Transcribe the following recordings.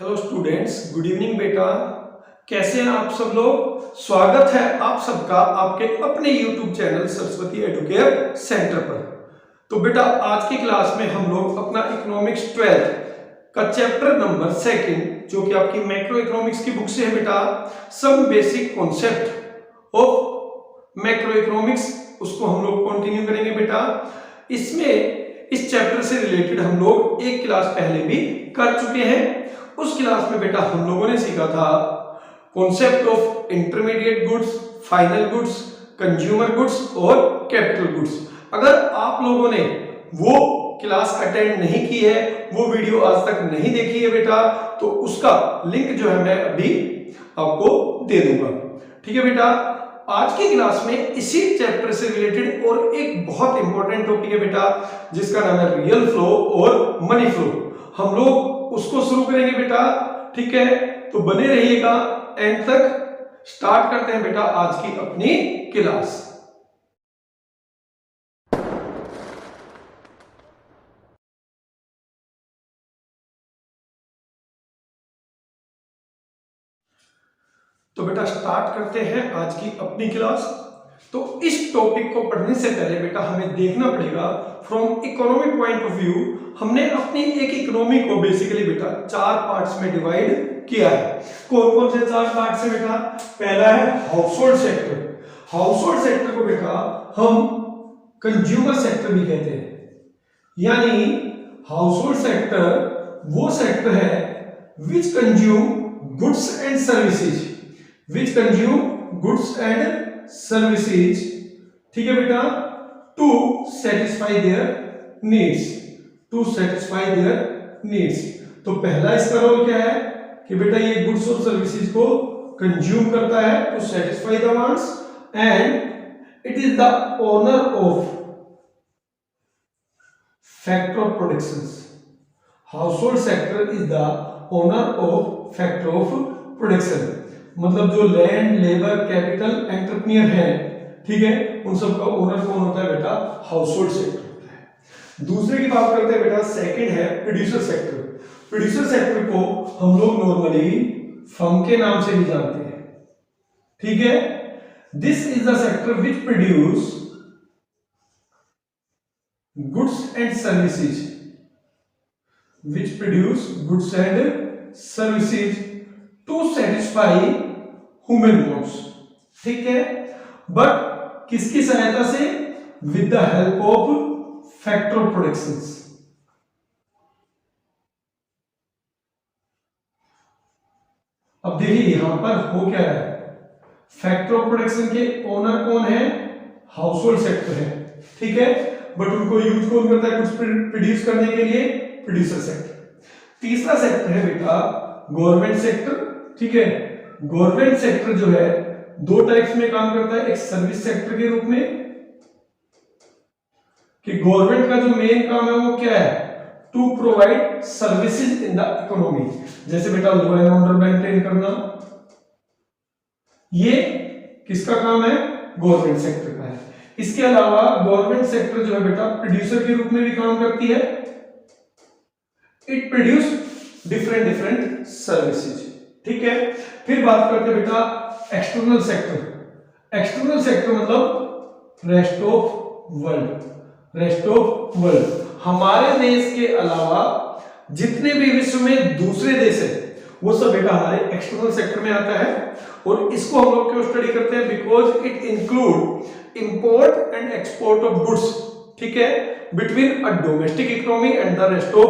Hello students, good evening बेटा। कैसे हैं आप सब लोग? स्वागत है आप सबका आपके अपने YouTube channel Saraswati Educare centre पर। तो बेटा आज की क्लास में हम लोग अपना इकोनॉमिक्स 12 का चैप्टर नंबर 2 जो कि आपकी मैक्रो इकोनॉमिक्स की बुक से है बेटा, some basic concept of macro economics, उसको हम लोग कंटिन्यू करेंगे बेटा। इसमें इस चैप्टर से रिलेटेड हम लोग एक क्लास पहले भी कर चुके हैं। उस क्लास में बेटा हम लोगों ने सीखा था concept of intermediate goods, final goods, consumer goods और कैपिटल गुड्स। अगर आप लोगों ने वो क्लास अटेंड नहीं की है, वो वीडियो आज तक नहीं देखी है बेटा, तो उसका लिंक जो है मैं अभी आपको दे दूंगा। ठीक है बेटा, आज की क्लास में इसी चैप्टर से रिलेटेड और एक बहुत इंपॉर्टेंट टॉपिक है बेटा, जिसका नाम है रियल फ्लो और मनी फ्लो। हम लोग उसको शुरू करेंगे बेटा। ठीक है, तो बने रहिएगा एंड तक। स्टार्ट करते हैं बेटा आज की अपनी क्लास। तो बेटा स्टार्ट करते हैं आज की अपनी क्लास। तो इस टॉपिक को पढ़ने से पहले बेटा हमें देखना पड़ेगा from economic point of view. हमने अपनी एक इकोनॉमी को बेसिकली बेटा 4 पार्ट्स में डिवाइड किया है। कौन कौन से 4 पार्ट्स है बेटा? पहला है household sector. Household sector को बेटा हम कंज्यूमर सेक्टर भी कहते हैं, यानी हाउस होल्ड सेक्टर वो सेक्टर है which consume goods and services, which consume goods and services. ठीक है बेटा, to satisfy their needs, to satisfy their needs. तो पहला इसका रोल क्या है कि बेटा ये गुड्स और सर्विसेज को कंज्यूम करता है to satisfy the wants, and it is the owner of factor of productions. Household sector is the owner of factor of production, मतलब जो लैंड, लेबर, कैपिटल, एंटरप्रेन्योर है, ठीक है, उन सब का ओनर कौन होता है बेटा? हाउसहोल्ड सेक्टर होता है। दूसरे की बात करते हैं बेटा, सेकंड है प्रोड्यूसर सेक्टर। प्रोड्यूसर सेक्टर को हम लोग नॉर्मली फर्म के नाम से भी जानते हैं। ठीक है, this is the sector which produce goods and services, which produce goods and services to satisfy human wants। ठीक है, बट किसकी सहायता से? with the help of factor of productions। अब देखिए यहां पर हो क्या है, फैक्टर ऑफ प्रोडक्शन के ओनर कौन है? हाउस होल्ड सेक्टर है। ठीक है, बट उनको यूज कौन करता है गुड्स प्रोड्यूस करने के लिए? Producer sector. तीसरा सेक्टर है बेटा गवर्नमेंट सेक्टर। ठीक है, गवर्नमेंट सेक्टर जो है दो टाइप्स में काम करता है, एक सर्विस सेक्टर के रूप में कि गवर्नमेंट का जो मेन काम है वो क्या है? To provide services in the economy. जैसे बेटा लॉ एंड ऑर्डर मेंटेन करना, ये किसका काम है? गवर्नमेंट सेक्टर का है। इसके अलावा गवर्नमेंट सेक्टर जो है बेटा प्रोड्यूसर के रूप में भी काम करती है। It produce different services. ठीक है, फिर बात करते हैं बेटा एक्सटर्नल सेक्टर। एक्सटर्नल सेक्टर मतलब rest of world. Rest of world हमारे देश के अलावा जितने भी विश्व में दूसरे देश है वो सब बेटा हमारे एक्सटर्नल सेक्टर में आता है। और इसको हम लोग क्यों स्टडी करते हैं? Because it include import and export of goods, ठीक है, between a domestic economy and the rest of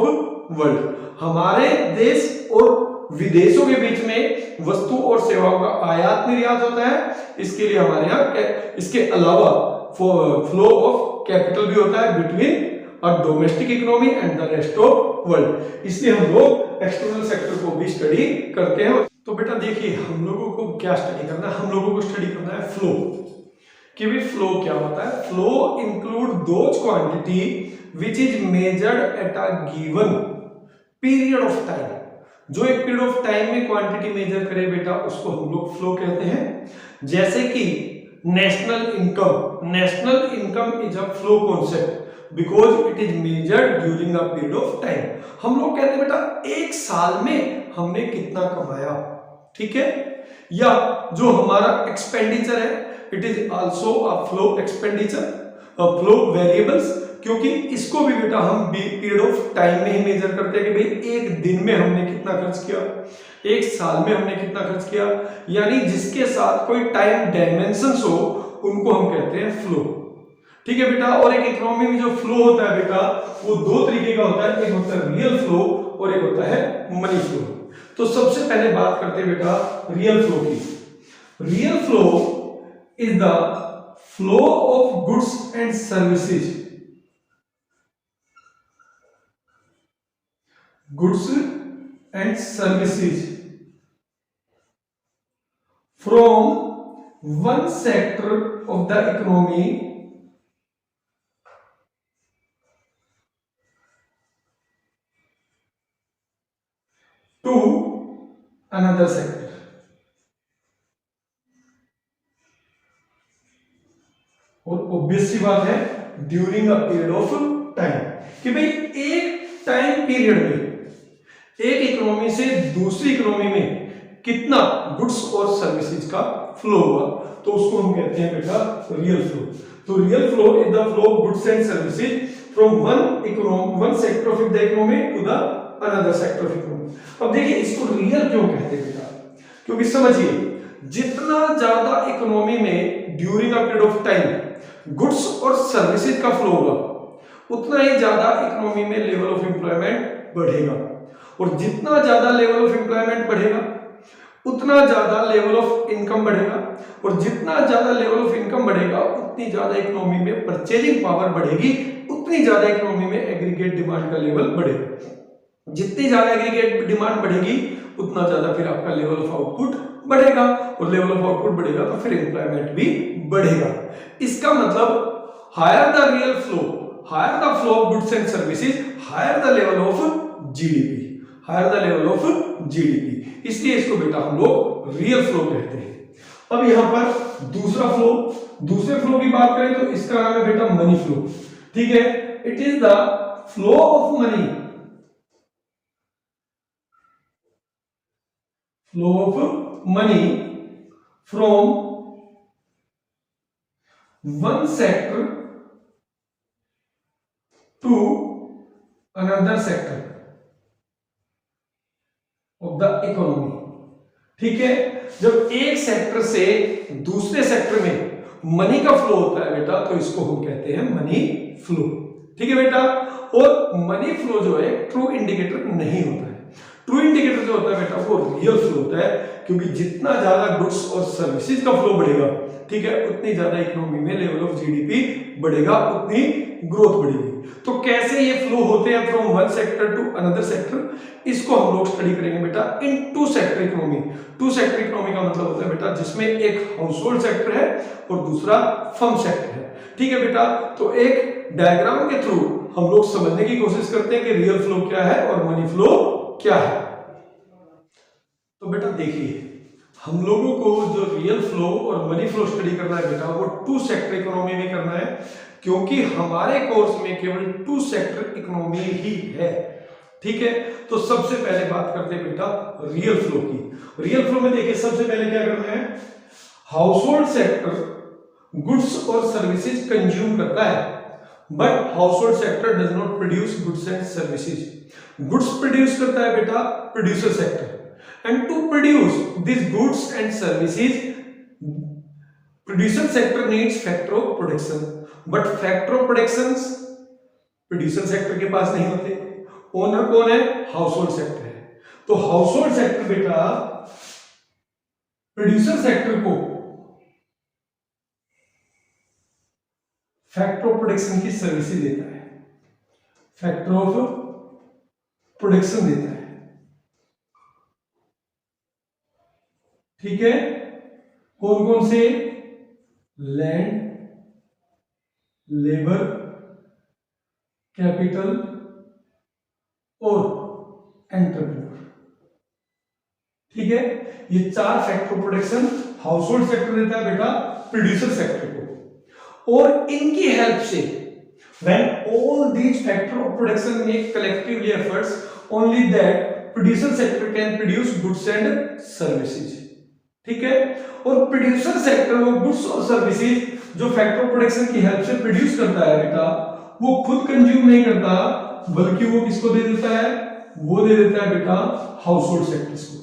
world. हमारे देश और विदेशों के बीच में वस्तु और सेवाओं का आयात निर्यात होता है। इसके लिए हमारे यहाँ इसके अलावा फ्लो ऑफ कैपिटल भी होता है between a domestic economy and the rest of world. इसलिए हम लोग एक्सटर्नल सेक्टर को भी स्टडी करते हैं। तो बेटा देखिए हम लोगों को क्या स्टडी करना है? हम लोगों को स्टडी करना है फ्लो, कि भी फ्लो क्या होता है। Flow include those quantity which is measured at a given period of time. जो एक पीरियड ऑफ टाइम में क्वांटिटी मेजर करे बेटा उसको हम लोग फ्लो कहते हैं। जैसे कि national income, national income is a flow concept. Because it is measured during a period of time. हम लोग कहते हैं बेटा एक साल में हमने कितना कमाया, ठीक है। या जो हमारा एक्सपेंडिचर है, it is also a flow expenditure, flow variables, क्योंकि इसको भी बेटा हम पीरियड ऑफ टाइम में ही मेजर करते हैं कि भाई एक दिन में हमने कितना खर्च किया, एक साल में हमने कितना खर्च किया, यानी जिसके साथ कोई टाइम डायमेंशंस हो उनको हम कहते हैं फ्लो, ठीक है बेटा। और एक इकोनॉमी में जो फ्लो होता है बेटा वो दो तरीके का होता है, एक होता है रियल फ्लो और एक होता है मनी फ्लो। तो सबसे पहले बात करते हैं बेटा रियल फ्लो की। Real flow is the flow of goods and services, goods and services from one sector of the economy to another sector। और ऑब्वियस सी बात है during a period of time, कि भाई एक टाइम पीरियड में एक economy से दूसरी इकोनॉमी में कितना गुड्स और सर्विसेज का फ्लो हुआ, तो उसको हम कहते हैं बेटा रियल फ्लो। तो real flow is the flow of goods and services from one sector of the economy to the another sector of economy. अब देखिए इसको रियल क्यों कहते हैं बेटा, क्योंकि समझिए जितना ज्यादा इकोनॉमी में during a period of time goods और सर्विसेज का फ्लो होगा, उतना ही ज्यादा इकोनॉमी में लेवल ऑफ एम्प्लॉयमेंट बढ़ेगा, और जितना ज्यादा लेवल ऑफ एम्प्लॉयमेंट बढ़ेगा उतना ज्यादा लेवल ऑफ इनकम बढ़ेगा, और जितना ज्यादा लेवल ऑफ इनकम बढ़ेगा उतनी ज्यादा इकोनॉमी में परचेजिंग पावर बढ़ेगी, उतनी ज्यादा इकोनॉमी में एग्रीगेट डिमांड का लेवल बढ़ेगा। जितनी ज्यादा एग्रीगेट डिमांड बढ़ेगी उतना ज्यादा फिर आपका लेवल ऑफ आउटपुट बढ़ेगा, और लेवल ऑफ आउटपुट बढ़ेगा तो फिर एम्प्लॉयमेंट भी बढ़ेगा। इसका मतलब higher the real flow, higher the flow of goods and services, higher the level of GDP, higher the level of GDP, इसलिए इसको बेटा हम लोग रियल फ्लो कहते हैं। अब यहां पर दूसरा फ्लो, दूसरे फ्लो की बात करें तो इसका नाम है बेटा मनी फ्लो, ठीक है। It is the flow of money, flow of money from one sector to another sector of the economy, ठीक है। जब एक सेक्टर से दूसरे सेक्टर में मनी का फ्लो होता है बेटा तो इसको हम कहते हैं मनी फ्लो, ठीक है बेटा। और मनी फ्लो जो है ट्रू इंडिकेटर नहीं होता है, ट्रू इंडिकेटर जो होता है बेटा वो रियल फ्लो होता है, क्योंकि जितना ज्यादा गुड्स और सर्विसेज का फ्लो बढ़ेगा, ठीक है, उतनी ज्यादा इकोनॉमी में लेवल ऑफ जीडीपी बढ़ेगा, उतनी ग्रोथ बढ़ेगी। तो कैसे ये फ्लो होते हैं from one sector to another sector, इसको हम लोग स्टडी करेंगे बेटा in two sector economy. Two sector economy का मतलब होता है बेटा जिसमें एक हाउस होल्ड सेक्टर है और दूसरा फर्म सेक्टर है, ठीक है बेटा। तो एक डायग्राम के थ्रू हम लोग समझने की कोशिश करते हैं कि रियल फ्लो क्या है और मनी फ्लो क्या है। तो बेटा देखिए हम लोगों को जो रियल फ्लो और मनी फ्लो स्टडी करना है बेटा वो टू सेक्टर इकोनॉमी में करना है, क्योंकि हमारे कोर्स में केवल टू सेक्टर इकोनॉमी ही है, ठीक है। तो सबसे पहले बात करते हैं बेटा रियल फ्लो की। रियल फ्लो में देखिए सबसे पहले क्या करना है, हाउस होल्ड सेक्टर गुड्स और सर्विसेज कंज्यूम करता है, but household sector does not produce goods and services. Goods produce करता है बेटा producer sector, and to produce these goods and services producer sector needs factor of production, but factor of productions producer sector के पास नहीं होते। Owner कौन है, household sector है। तो हाउस होल्ड सेक्टर बेटा प्रोड्यूसर सेक्टर को फैक्टर ऑफ प्रोडक्शन की सर्विसेज देता है, फैक्टर ऑफ प्रोडक्शन देता है, ठीक है। कौन कौन से, लैंड, लेबर, कैपिटल और एंटरप्रेन्योर, ठीक है। ये चार factor of production house hold sector देता है बेटा प्रोड्यूसर सेक्टर को, और इनकी हेल्प से When all these factors of production make collectively efforts, only that producer sector can produce goods and services. ठीक है, और प्रोड्यूसर सेक्टर वो गुड्स और सर्विसेज जो फैक्टर ऑफ प्रोडक्शन की हेल्प से प्रोड्यूस करता है बेटा, वो खुद कंज्यूम नहीं करता, बल्कि वो किसको दे देता है, वो दे देता है बेटा हाउस होल्ड सेक्टर्स को,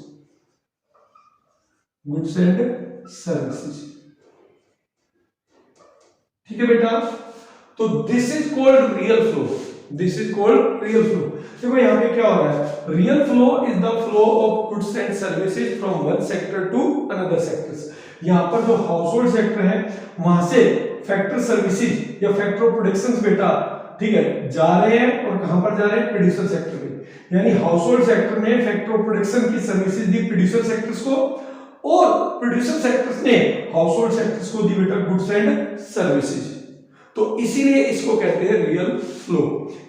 गुड्स एंड सर्विसेज। ठीक है बेटा, तो this is called real flow, this is called real flow. देखो यहां पे क्या हो रहा है, real flow is the flow of goods and services from one sector to another sectors. यहां पर जो हाउस होल्ड सेक्टर है वहां से फैक्टर सर्विसेज या फैक्टर ऑफ प्रोडक्शंस बेटा, ठीक है, जा रहे हैं, और कहां पर जा रहे हैं, प्रोड्यूसर सेक्टर में। यानी हाउस होल्ड सेक्टर में फैक्टर ऑफ प्रोडक्शन की सर्विसेज दी प्रोड्यूसर सेक्टर्स को, और प्रोड्यूसर सेक्टर्स ने हाउस होल्ड सेक्टर्स को दी बेटा गुड्स एंड सर्विसेज। तो इसीलिए इसको कहते हैं रियल फ्लो,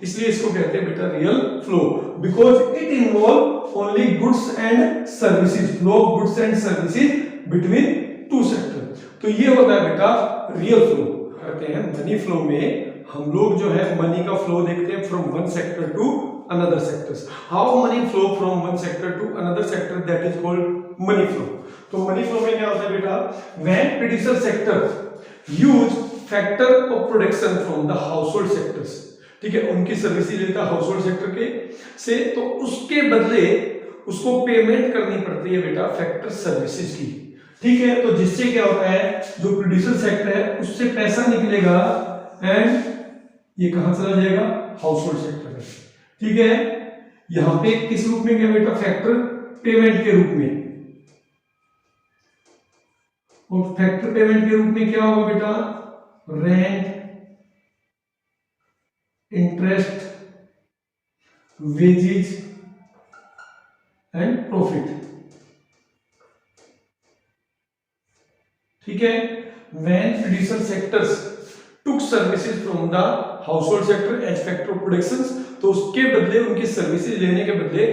इसलिए इसको कहते हैं बेटा real flow, because it involve only goods and services, flow of goods and services between two sector. तो ये होता है बेटा रियल फ्लो। कहते हैं मनी फ्लो में हम लोग जो है मनी का फ्लो देखते हैं from one sector to another sectors. How money flow from one sector to another sector, that is called money flow. तो मनी फ्लो में क्या होता है बेटा, when producer sector use factor of production from the household sectors, ठीक है, उनकी services लेता है हाउस होल्ड सेक्टर के से, तो उसके बदले उसको पेमेंट करनी पड़ती है बेटा फैक्टर सर्विसेज की। ठीक है, तो जिससे क्या होता है, जो प्रोड्यूसर सेक्टर है उससे पैसा निकलेगा एंड ये कहां चला जाएगा, हाउस होल्ड सेक्टर में। ठीक है, यहां पे किस रूप में गया बेटा, फैक्टर पेमेंट के रूप में, और फैक्टर पेमेंट के रूप में क्या होगा बेटा, rent, interest, wages and profit. ठीक है, when producer sectors took services from the household sector as factor of productions, तो उसके बदले उनकी सर्विसेज लेने के बदले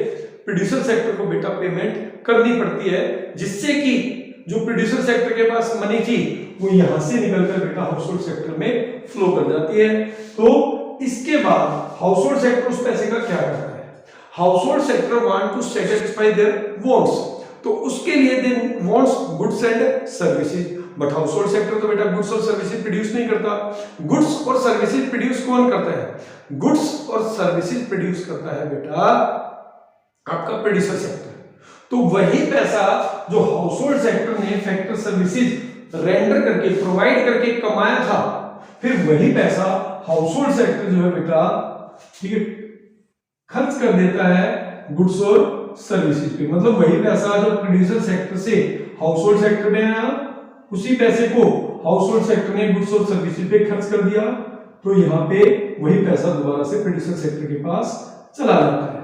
प्रोड्यूसर सेक्टर को बेटा पेमेंट करनी पड़ती है, जिससे कि जो प्रोड्यूसर सेक्टर के पास मनी थी वो यहां से निकलकर बेटा हाउस होल्ड सेक्टर में फ्लो कर जाती है। तो इसके बाद हाउस होल्ड सेक्टर उस पैसे का क्या करता है, household sector want to satisfy their wants, तो उसके लिए they wants goods and services, but household sector तो बेटा गुड्स और सर्विसेज प्रोड्यूस नहीं करता। गुड्स और सर्विसेज प्रोड्यूस कौन करता है, गुड्स और सर्विसेज प्रोड्यूस करता है बेटा आपका प्रोड्यूसर सेक्टर। तो वही पैसा जो हाउस होल्ड सेक्टर ने फैक्टर सर्विसेज रेंडर करके प्रोवाइड करके कमाया था, फिर वही पैसा हाउस होल्ड सेक्टर जो है बेटा, ठीक है, खर्च कर देता है गुड्स और सर्विसेज पे। मतलब वही पैसा जो प्रोड्यूसर सेक्टर से हाउस होल्ड सेक्टर में आया, उसी पैसे को हाउस होल्ड सेक्टर ने गुड्स और सर्विसेज पे खर्च कर दिया, तो यहां पे वही पैसा दोबारा से प्रोड्यूसर सेक्टर के पास चला जाता है।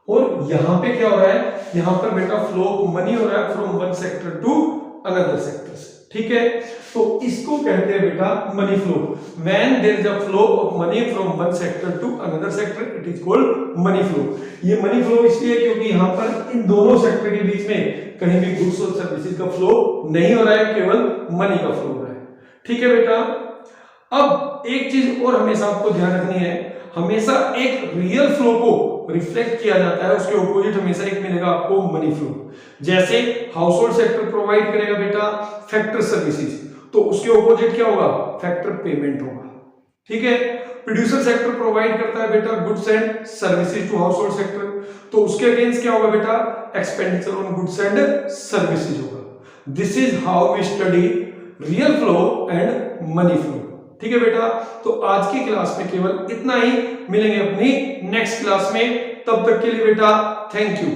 और यहां पे क्या हो रहा है, यहां पर बेटा फ्लो ऑफ मनी हो रहा है from one sector to another sectors. ठीक है, तो इसको कहते हैं बेटा money flow. When there is a flow of money from one sector to another sector, it is called money flow. ये मनी फ्लो इसलिए क्योंकि यहां पर इन दोनों सेक्टर के बीच में कहीं भी गुड्स और सर्विसेज का फ्लो नहीं हो रहा है, केवल मनी का फ्लो हो रहा है। ठीक है बेटा, अब एक चीज और हमेशा आपको ध्यान रखनी है, हमेशा एक रियल फ्लो को रिफ्लेक्ट किया जाता है, उसके ऑपोजिट हमेशा एक मिलेगा आपको मनी फ्लो। जैसे हाउस होल्ड सेक्टर प्रोवाइड करेगा बेटा फैक्टर सर्विसेज, तो उसके ऑपोजिट क्या होगा, फैक्टर पेमेंट होगा। ठीक है, प्रोड्यूसर सेक्टर प्रोवाइड करता है बेटा goods and services to household sector, तो उसके अगेंस्ट क्या होगा बेटा, expenditure on goods and services होगा। This is how we study real flow and money flow. ठीक है बेटा, तो आज की क्लास में केवल इतना ही, मिलेंगे अपनी नेक्स्ट क्लास में, तब तक के लिए बेटा थैंक यू।